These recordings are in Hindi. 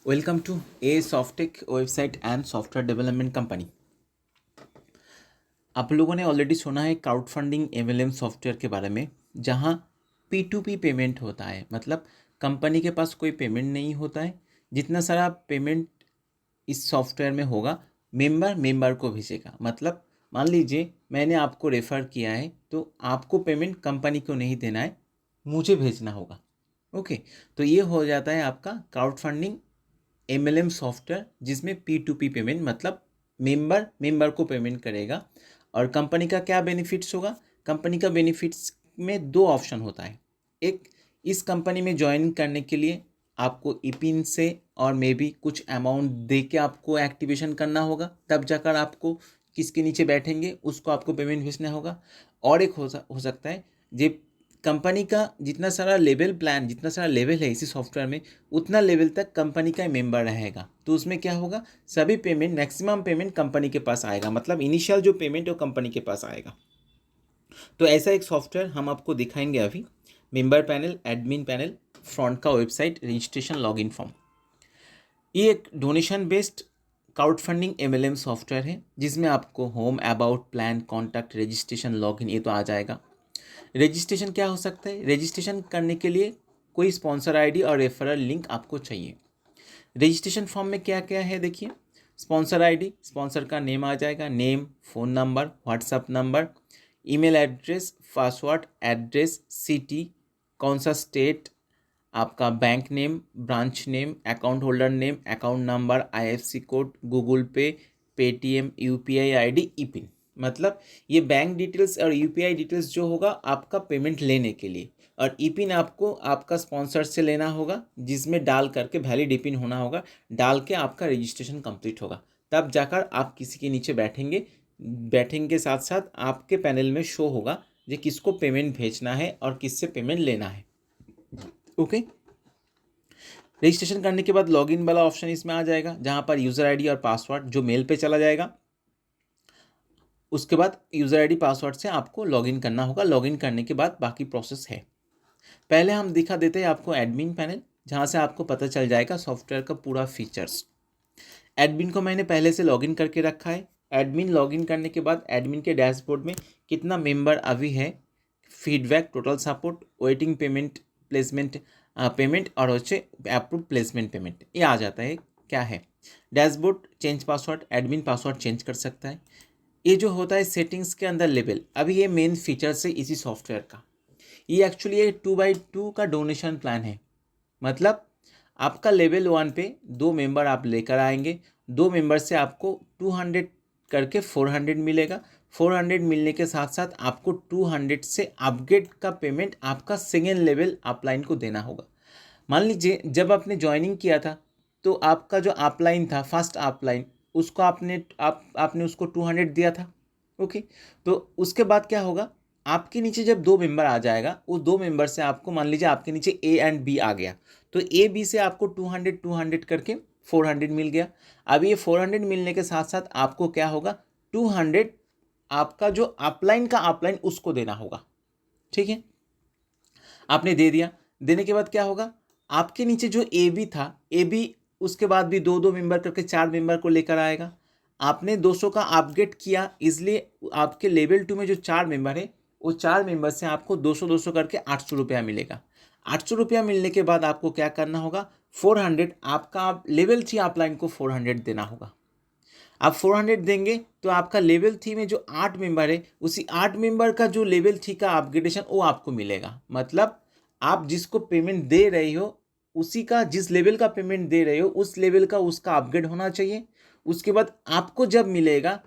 Welcome to a Softech website and software development company. आप लोगों ने ऑलरेडी सुना है क्राउड फंडिंग एमएलएम सॉफ्टवेयर के बारे में, जहां P2P पेमेंट होता है। मतलब कंपनी के पास कोई पेमेंट नहीं होता है। जितना सारा पेमेंट इस सॉफ्टवेयर में होगा, मेंबर को भेजेगा। मतलब मान लीजिए मैंने आपको रेफ़र किया है, तो आपको पेमेंट कंपनी को नहीं देना है, मुझे भेजना होगा। ओके, तो ये हो जाता है आपका क्राउड फंडिंग एमएलएम सॉफ्टवेयर, जिसमें P2P पेमेंट मतलब मेंबर को पेमेंट करेगा। और कंपनी का क्या बेनिफिट्स होगा? कंपनी का बेनिफिट्स में दो ऑप्शन होता है। एक, इस कंपनी में ज्वाइन करने के लिए आपको ईपिन से और मे बी कुछ अमाउंट दे के आपको एक्टिवेशन करना होगा, तब जाकर आपको किसके नीचे बैठेंगे उसको आपको पेमेंट भेजना होगा। और एक हो सकता है, जे कंपनी का जितना सारा लेवल प्लान, जितना सारा लेवल है इसी सॉफ्टवेयर में, उतना लेवल तक कंपनी का मेंबर रहेगा। तो उसमें क्या होगा, सभी पेमेंट, मैक्सिमम पेमेंट कंपनी के पास आएगा। मतलब इनिशियल जो पेमेंट है वो कंपनी के पास आएगा। तो ऐसा एक सॉफ्टवेयर हम आपको दिखाएंगे अभी। Member panel, admin panel, front का वेबसाइट, रजिस्ट्रेशन, लॉगिन फॉर्म। ये एक donation based crowd funding MLM software है, जिसमें आपको home, about, plan, contact, registration, login ये तो आ जाएगा। रजिस्ट्रेशन क्या हो सकता है? रजिस्ट्रेशन करने के लिए कोई स्पॉन्सर आईडी और रेफरल लिंक आपको चाहिए। रजिस्ट्रेशन फॉर्म में क्या क्या है देखिए। स्पॉन्सर आईडी, स्पॉन्सर का नेम आ जाएगा, name, phone number, WhatsApp number, email address, password, address, city, कौन सा स्टेट, आपका bank name, branch name, account holder name, account number, IFSC code, Google Pay, Paytm, UPI ID, E PIN. मतलब ये बैंक डिटेल्स और यूपीआई डिटेल्स जो होगा आपका पेमेंट लेने के लिए, और ईपिन आपको आपका स्पॉन्सर से लेना होगा, जिसमें डाल करके वैलिड ईपिन होना होगा, डाल के आपका रजिस्ट्रेशन कंप्लीट होगा। तब जाकर आप किसी के नीचे बैठेंगे। बैठेंगे के साथ साथ आपके पैनल में शो होगा कि किसको पेमेंट भेजना है और किससे पेमेंट लेना है। ओके, रजिस्ट्रेशन करने के बाद लॉगिन वाला ऑप्शन इसमें आ जाएगा, जहां पर यूज़र आईडी और पासवर्ड जो मेल पे चला जाएगा। उसके बाद यूज़र आईडी पासवर्ड से आपको लॉगिन करना होगा। लॉगिन करने के बाद बाकी प्रोसेस है। पहले हम दिखा देते हैं आपको एडमिन पैनल, जहां से आपको पता चल जाएगा सॉफ्टवेयर का पूरा फीचर्स। एडमिन को मैंने पहले से लॉगिन करके रखा है। एडमिन लॉगिन करने के बाद एडमिन के डैशबोर्ड में कितना मेंबर अभी है, feedback, total support, waiting payment, placement payment और होचे अप्रूव प्लेसमेंट पेमेंट, ये आ जाता है। क्या है dashboard, change password, admin password change कर सकता है। ये जो होता है सेटिंग्स के अंदर लेवल, अभी ये मेन फीचर्स है इसी सॉफ्टवेयर का। ये एक्चुअली ये 2x2 का डोनेशन प्लान है। मतलब आपका लेवल 1 पे 2 मेंबर आप लेकर आएंगे, 2 मेंबर से आपको 200 करके 400 मिलेगा। 400 मिलने के साथ साथ आपको 200 से अपग्रेड का पेमेंट आपका सेकेंड लेवल अपलाइन को देना होगा। मान लीजिए जब आपने ज्वाइनिंग किया था, तो आपका जो अपलाइन था, फर्स्ट अपलाइन, उसको आपने उसको 200 दिया था। ओके, तो उसके बाद क्या होगा, आपके नीचे जब 2 मेंबर आ जाएगा, उस 2 मेंबर से आपको, मान लीजिए आपके नीचे ए एंड बी आ गया, तो ए बी से आपको 200 करके 400 मिल गया। अब ये 400 मिलने के साथ साथ आपको क्या होगा, 200 आपका जो अपलाइन उसको देना होगा। ठीक है, आपने दे दिया। देने के बाद क्या होगा, आपके नीचे जो ए बी था, ए बी उसके बाद भी 2-2 मेंबर करके 4 मेंबर को लेकर आएगा। आपने 200 का अपग्रेड किया, इसलिए आपके लेवल 2 में जो 4 मेंबर है, वो 4 मेंबर से आपको 200-200 करके 800 रुपया मिलेगा। 800 रुपया मिलने के बाद आपको क्या करना होगा, 400 आपका लेवल 3 अपलाइन को 400 देना होगा। आप 400 देंगे तो आपका लेवल 3 में जो 8 मेंबर है, उसी 8 मेंबर का जो लेवल 3 का अपग्रेडेशन वो आपको मिलेगा। मतलब आप जिसको पेमेंट दे रहे हो, उसी का, जिस लेवल का पेमेंट दे रहे हो उस लेवल का उसका अपग्रेड होना चाहिए। उसके बाद आपको जब मिलेगा,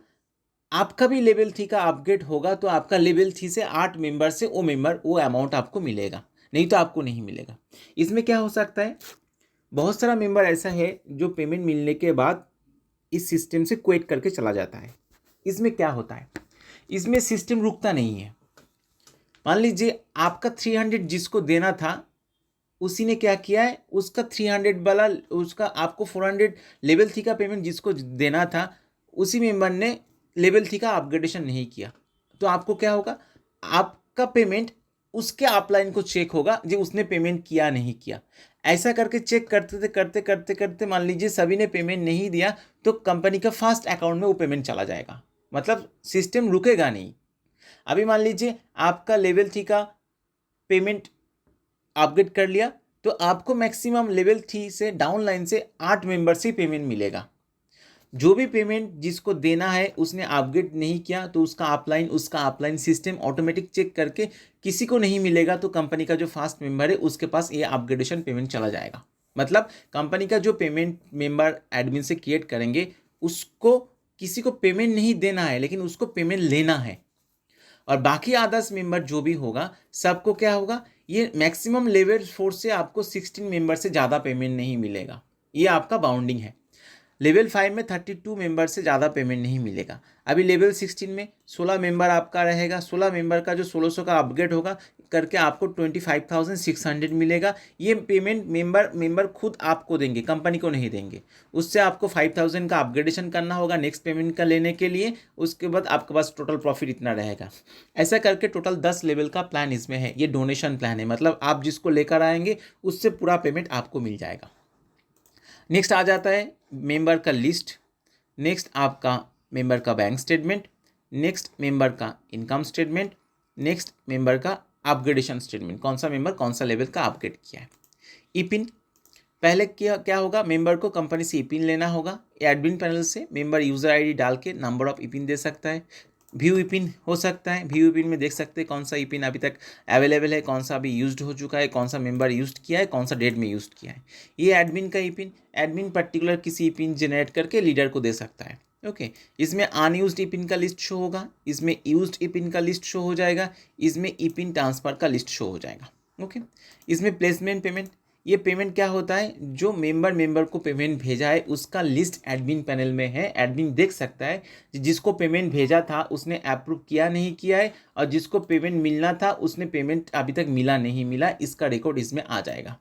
आपका भी लेवल 3 का अपग्रेड होगा, तो आपका लेवल 3 से 8 मेंबर से वो अमाउंट आपको मिलेगा, नहीं तो आपको नहीं मिलेगा। इसमें क्या हो सकता है, बहुत सारा मेंबर ऐसा है जो पेमेंट मिलने के बाद इस सिस्टम से क्विट करके चला जाता है। इसमें क्या होता है, इसमें सिस्टम रुकता नहीं है। मान लीजिए आपका 300 जिसको देना था, उसी ने क्या किया है, उसका 300 वाला, उसका आपको 400 लेवल 3 का पेमेंट जिसको देना था, उसी मेंबर ने लेवल 3 का अपग्रेडेशन नहीं किया। तो आपको क्या होगा, आपका पेमेंट उसके अपलाइन को चेक होगा जो उसने पेमेंट किया नहीं किया। ऐसा करके चेक करते मान लीजिए सभी ने पेमेंट नहीं दिया तो कंपनी का फास्ट अकाउंट में वो पेमेंट चला जाएगा, मतलब सिस्टम रुकेगा नहीं। अभी मान लीजिए आपका लेवल 3 का पेमेंट अपग्रेड कर लिया तो आपको मैक्सिमम लेवल 3 से डाउन लाइन से 8 मेंबर से पेमेंट मिलेगा। जो भी पेमेंट जिसको देना है उसने अपग्रेड नहीं किया तो उसका अपलाइन सिस्टम ऑटोमेटिक चेक करके किसी को नहीं मिलेगा तो कंपनी का जो फास्ट मेंबर है उसके पास ये अपग्रेडेशन पेमेंट चला जाएगा। मतलब कंपनी का जो पेमेंट मेंबर एडमिन से क्रिएट करेंगे उसको किसी को पेमेंट नहीं देना है लेकिन उसको पेमेंट लेना है, और बाकी अदर्स मेंबर जो भी होगा सबको क्या होगा, ये मैक्सिमम लेवल 4 से आपको 16 मेंबर से ज़्यादा पेमेंट नहीं मिलेगा, ये आपका बाउंडिंग है। लेवल 5 में 32 मेंबर से ज़्यादा पेमेंट नहीं मिलेगा। अभी लेवल 16 में 16 मेंबर आपका रहेगा, 16 मेंबर का जो 1600 का अपग्रेड होगा करके आपको 25,600 मिलेगा। ये पेमेंट मेंबर खुद आपको देंगे, कंपनी को नहीं देंगे। उससे आपको 5,000 का अपग्रेडेशन करना होगा नेक्स्ट पेमेंट का लेने के लिए, उसके बाद आपके पास टोटल प्रॉफिट इतना रहेगा। ऐसा करके टोटल 10 लेवल का प्लान इसमें है। ये डोनेशन प्लान है, मतलब आप जिसको लेकर आएंगे उससे पूरा पेमेंट आपको मिल जाएगा। नेक्स्ट आ जाता है मेंबर का लिस्ट, नेक्स्ट आपका मेंबर का बैंक स्टेटमेंट, नेक्स्ट मेंबर का इनकम स्टेटमेंट, नेक्स्ट मेंबर का अपग्रेडेशन स्टेटमेंट, कौन सा मेंबर कौन सा लेवल का अपग्रेड किया है। ईपिन पहले क्या होगा, मेंबर को कंपनी से ईपिन लेना होगा। एडमिन पैनल से मेंबर यूज़र आईडी डाल के नंबर ऑफ ईपिन दे सकता है। व्यू ईपिन हो सकता है, व्यू ईपिन में देख सकते हैं कौन सा ईपिन अभी तक अवेलेबल है, कौन सा अभी यूज्ड हो चुका है, कौन सा मेंबर यूज्ड किया है, कौन सा डेट में यूज्ड किया है। ये एडमिन का ईपिन, एडमिन पर्टिकुलर किसी ईपिन जनरेट करके लीडर को दे सकता है। ओके, इसमें अनयूज्ड ईपिन का लिस्ट शो होगा, इसमें यूज्ड ईपिन का लिस्ट शो हो जाएगा, इसमें ईपिन ट्रांसफर का लिस्ट शो हो जाएगा। ओके, इसमें प्लेसमेंट पेमेंट, ये पेमेंट क्या होता है, जो मेंबर को पेमेंट भेजा है उसका लिस्ट एडमिन पैनल में है। एडमिन देख सकता है जिसको पेमेंट भेजा था उसने अप्रूव किया नहीं किया है, और जिसको पेमेंट मिलना था उसने पेमेंट अभी तक मिला नहीं मिला, इसका रिकॉर्ड इसमें आ जाएगा।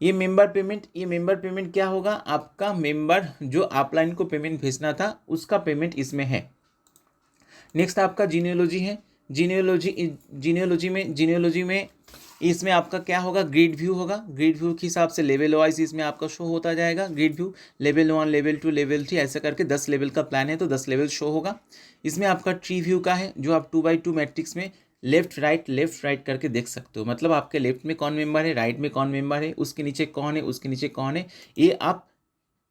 ये मेंबर पेमेंट क्या होगा, आपका मेंबर जो अपलाइन को पेमेंट भेजना था उसका पेमेंट इसमें है। नेक्स्ट आपका जीनियोलॉजी है। जीनियोलॉजी में इसमें आपका क्या होगा, ग्रिड व्यू होगा। ग्रिड व्यू के हिसाब से लेवल वाइज इसमें आपका शो होता जाएगा। Grid view level 1, level 2, level 3 ऐसा करके 10 लेवल का प्लान है तो 10 लेवल शो होगा। इसमें आपका ट्री व्यू का है जो आप 2x2 मैट्रिक्स में लेफ्ट राइट करके देख सकते हो। मतलब आपके लेफ्ट में कौन मेंबर है, राइट में कौन मेंबर है, उसके नीचे कौन है, उसके नीचे कौन है, ये आप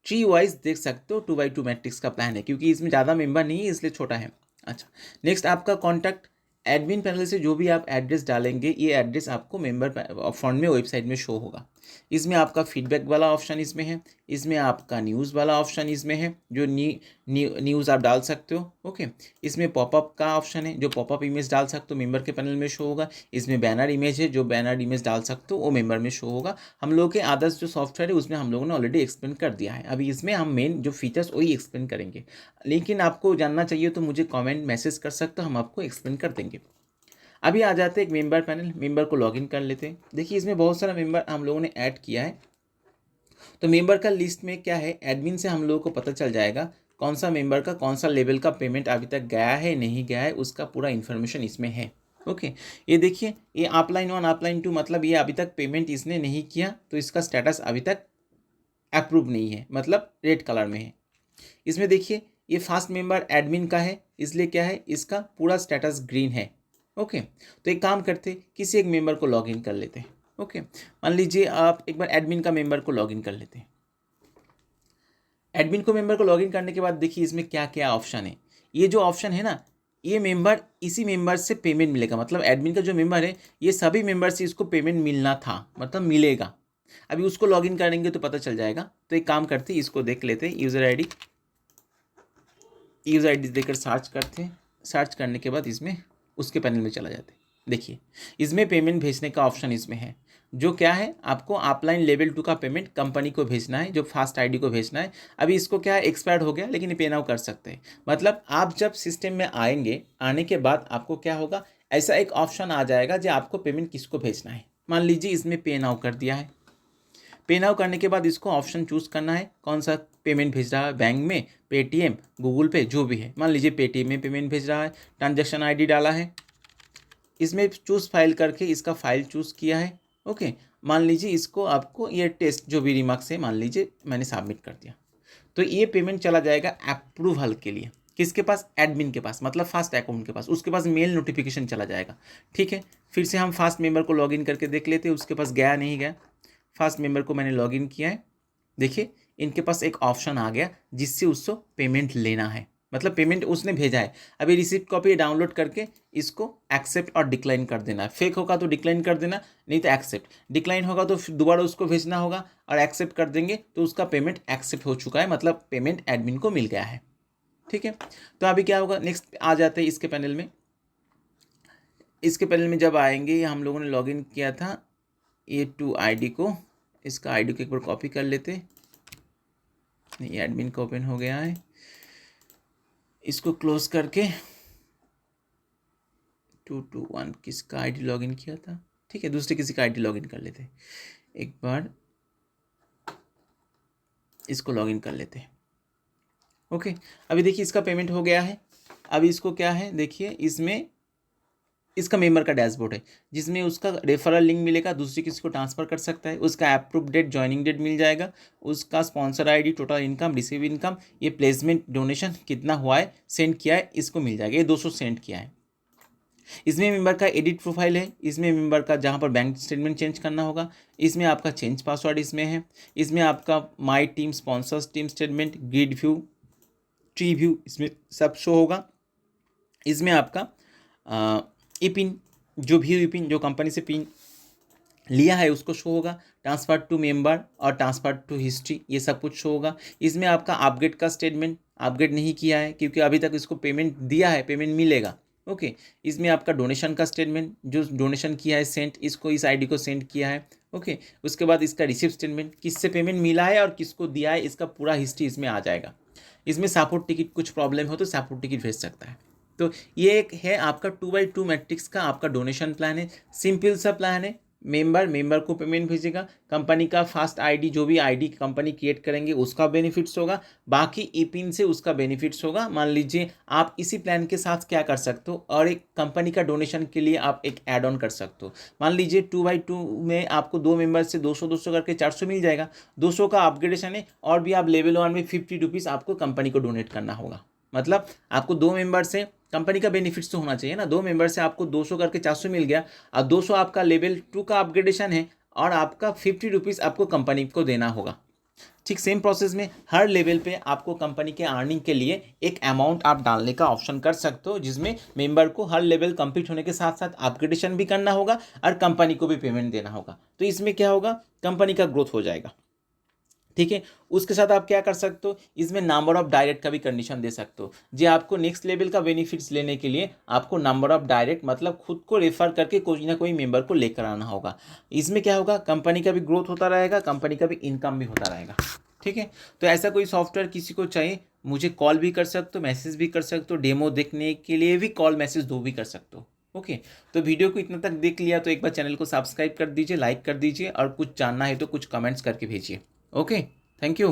ट्री वाइज देख सकते हो। 2x2 मैट्रिक्स का प्लान है क्योंकि इसमें ज़्यादा मेंबर नहीं है इसलिए छोटा है। अच्छा, नेक्स्ट आपका कॉन्टैक्ट, एडमिन पैनल से जो भी आप एड्रेस डालेंगे ये एड्रेस आपको मेंबर फॉन्ट में वेबसाइट में शो होगा। इसमें आपका फीडबैक वाला ऑप्शन इसमें है, इसमें आपका न्यूज़ वाला ऑप्शन इसमें है जो न्यूज़ आप डाल सकते हो। ओके, इसमें पॉपअप का ऑप्शन है जो पॉपअप इमेज डाल सकते हो, मेंबर के पैनल में शो होगा। इसमें बैनर इमेज है जो बैनर इमेज डाल सकते हो वो मेंबर में शो होगा। हम लोगों के आदर्श जो सॉफ्टवेयर है उसमें हम लोगों ने ऑलरेडी एक्सप्लेन कर दिया है। अभी इसमें हम मेन जो फीचर्स वही एक्सप्लेन करेंगे, लेकिन आपको जानना चाहिए तो मुझे कमेंट मैसेज कर सकते हो, हम आपको एक्सप्लेन कर देंगे। अभी आ जाते हैं एक मेंबर पैनल, मेंबर को लॉगिन कर लेते हैं। देखिए इसमें बहुत सारा मेंबर हम लोगों ने ऐड किया है, तो मेंबर का लिस्ट में क्या है, एडमिन से हम लोगों को पता चल जाएगा कौन सा मेंबर का कौन सा लेवल का पेमेंट अभी तक गया है नहीं गया है, उसका पूरा इन्फॉर्मेशन इसमें है। ओके, ये देखिए ये अपलाइन 1 अपलाइन 2 मतलब ये अभी तक पेमेंट इसने नहीं किया तो इसका स्टेटस अभी तक अप्रूव नहीं है, मतलब रेड कलर में है। इसमें देखिए ये फास्ट मेंबर एडमिन का है इसलिए क्या है, इसका पूरा स्टेटस ग्रीन है। ओके, तो एक काम करते किसी एक मेंबर को लॉगिन कर लेते हैं। ओके, मान लीजिए आप एक बार एडमिन का मेंबर को लॉगिन कर लेते हैं। एडमिन को मेंबर को लॉगिन करने के बाद देखिए इसमें क्या क्या ऑप्शन है। ये जो ऑप्शन है ना, ये मेंबर इसी मेंबर से पेमेंट मिलेगा, मतलब एडमिन का जो मेंबर है ये सभी मेंबर से इसको पेमेंट मिलना था, मतलब मिलेगा। अभी उसको लॉगिन करेंगे तो पता चल जाएगा। तो एक काम करते हैं इसको देख लेते हैं, यूज़र आईडी देकर सर्च करते हैं। सर्च करने के बाद इसमें उसके पैनल में चला जाते हैं। देखिए इसमें पेमेंट भेजने का ऑप्शन इसमें है, जो क्या है आपको अपलाइन लेवल 2 का पेमेंट कंपनी को भेजना है, जो फास्ट आईडी को भेजना है। अभी इसको क्या है एक्सपायर्ड हो गया लेकिन पे नाउ कर सकते हैं। मतलब आप जब सिस्टम में आएंगे, आने के बाद आपको क्या होगा, ऐसा एक ऑप्शन आ जाएगा जो आपको पेमेंट किसको भेजना है। मान लीजिए इसमें पे नाउ कर दिया है। पे नाउ करने के बाद इसको ऑप्शन चूज़ करना है कौन सा पेमेंट भेज रहा है, बैंक में, पेटीएम, गूगल पे, जो भी है। मान लीजिए पेटीएम में पेमेंट भेज रहा है, ट्रांजैक्शन आईडी डाला है, इसमें चूज़ फाइल करके इसका फाइल चूज़ किया है। ओके, मान लीजिए इसको आपको ये टेस्ट जो भी रिमार्क्स है मान लीजिए मैंने सबमिट कर दिया, तो ये पेमेंट चला जाएगा अप्रूवल के लिए किसके पास, एडमिन के पास, मतलब फास्ट अकाउंट के पास, उसके पास मेल नोटिफिकेशन चला जाएगा। ठीक है, फिर से हम फास्ट मेंबर को लॉगिन करके देख लेते हैं उसके पास गया नहीं गया। फास्ट मेंबर को मैंने लॉगिन किया है, देखिए इनके पास एक ऑप्शन आ गया जिससे उसको पेमेंट लेना है, मतलब पेमेंट उसने भेजा है। अभी रिसिप्ट कॉपी डाउनलोड करके इसको एक्सेप्ट और डिक्लाइन कर देना है। फेक होगा तो डिक्लाइन कर देना, नहीं तो एक्सेप्ट। डिक्लाइन होगा तो फिर दोबारा उसको भेजना होगा, और एक्सेप्ट कर देंगे तो उसका पेमेंट एक्सेप्ट हो चुका है, मतलब पेमेंट एडमिन को मिल गया है। ठीक है, तो अभी क्या होगा, नेक्स्ट आ जाते हैं इसके पैनल में। इसके पैनल में जब आएंगे, हम लोगों ने लॉगिन किया था A2 ID को, इसका ID को एक बार कॉपी कर लेते। ये एडमिन का ओपन हो गया है, इसको क्लोज करके 221 किसका आईडी लॉगिन किया था, ठीक है दूसरे किसी का आईडी लॉगिन कर लेते, एक बार इसको लॉगिन कर लेते। ओके, अभी देखिए इसका पेमेंट हो गया है। अभी इसको क्या है देखिए, इसमें इसका मेंबर का डैशबोर्ड है जिसमें उसका रेफरल लिंक मिलेगा, दूसरी किसी को ट्रांसफ़र कर सकता है, उसका अप्रूव डेट ज्वाइनिंग डेट मिल जाएगा, उसका sponsor ID, total income, receive income, ये प्लेसमेंट डोनेशन कितना हुआ है, सेंड किया है, इसको मिल जाएगा। ये 200 सेंड किया है। इसमें मेंबर का एडिट प्रोफाइल है, इसमें मेंबर का जहाँ पर बैंक स्टेटमेंट चेंज करना होगा, इसमें आपका चेंज पासवर्ड इसमें है, इसमें आपका my team sponsors team statement, grid view, tree view, इसमें सब शो होगा। इसमें आपका ई पिन, जो भी ई पिन जो कंपनी से पिन लिया है उसको शो होगा, ट्रांसफर टू मेंबर और ट्रांसफर टू हिस्ट्री, ये सब कुछ शो होगा। इसमें आपका अपग्रेड का स्टेटमेंट, अपग्रेड नहीं किया है क्योंकि अभी तक इसको पेमेंट दिया है, पेमेंट मिलेगा। ओके, इसमें आपका डोनेशन का स्टेटमेंट, जो डोनेशन किया है सेंड, इसको इस आईडी को सेंड किया है। ओके, उसके बाद इसका रिसिप्ट स्टेटमेंट, किससे पेमेंट मिला है और किसको दिया है, इसका पूरा हिस्ट्री इसमें आ जाएगा। इसमें सपोर्ट टिकट, कुछ प्रॉब्लम हो तो सपोर्ट टिकट भेज सकता है। तो ये एक है आपका 2x2 मैट्रिक्स का आपका डोनेशन प्लान है, सिंपल सा प्लान है। मेंबर को पेमेंट भेजेगा, कंपनी का फास्ट आईडी, जो भी आईडी कंपनी क्रिएट करेंगे उसका बेनिफिट्स होगा, बाकी ई पिन से उसका बेनिफिट्स होगा। मान लीजिए आप इसी प्लान के साथ क्या कर सकते हो, और एक कंपनी का डोनेशन के लिए आप एक ऐड ऑन कर सकते हो। मान लीजिए 2x2 में आपको 2 मेंबर से 200 करके 400 मिल जाएगा, 200 का अपग्रेडेशन है, और भी आप लेवल 1 में 50 रुपीज़ आपको कंपनी को डोनेट करना होगा। मतलब आपको 2 मेंबर से कंपनी का बेनिफिट्स तो होना चाहिए ना, 2 मेंबर से आपको 200 करके 400 मिल गया, और 200 आपका लेवल 2 का अपग्रेडेशन है, और आपका 50 रुपीज़ आपको कंपनी को देना होगा। ठीक सेम प्रोसेस में हर लेवल पे आपको कंपनी के अर्निंग के लिए एक अमाउंट आप डालने का ऑप्शन कर सकते हो, जिसमें मेंबर को हर लेवल कंप्लीट होने के साथ साथ अपग्रेडेशन भी करना होगा और कंपनी को भी पेमेंट देना होगा। तो इसमें क्या होगा, कंपनी का ग्रोथ हो जाएगा। ठीक है, उसके साथ आप क्या कर सकते हो, इसमें नंबर ऑफ डायरेक्ट का भी कंडीशन दे सकते हो, जो आपको नेक्स्ट लेवल का बेनिफिट्स लेने के लिए आपको नंबर ऑफ डायरेक्ट, मतलब खुद को रेफर करके कोई ना कोई मेंबर को लेकर आना होगा। इसमें क्या होगा, कंपनी का भी ग्रोथ होता रहेगा, कंपनी का भी इनकम भी होता रहेगा। ठीक है, तो ऐसा कोई सॉफ्टवेयर किसी को चाहिए, मुझे कॉल भी कर सकते हो, मैसेज भी कर सकते हो, डेमो देखने के लिए भी कॉल मैसेज दो भी कर सकते हो। ओके, तो वीडियो को इतना तक देख लिया तो एक बार चैनल को सब्सक्राइब कर दीजिए, लाइक कर दीजिए, और कुछ जानना है तो कुछ कमेंट्स करके भेजिए। Okay, thank you.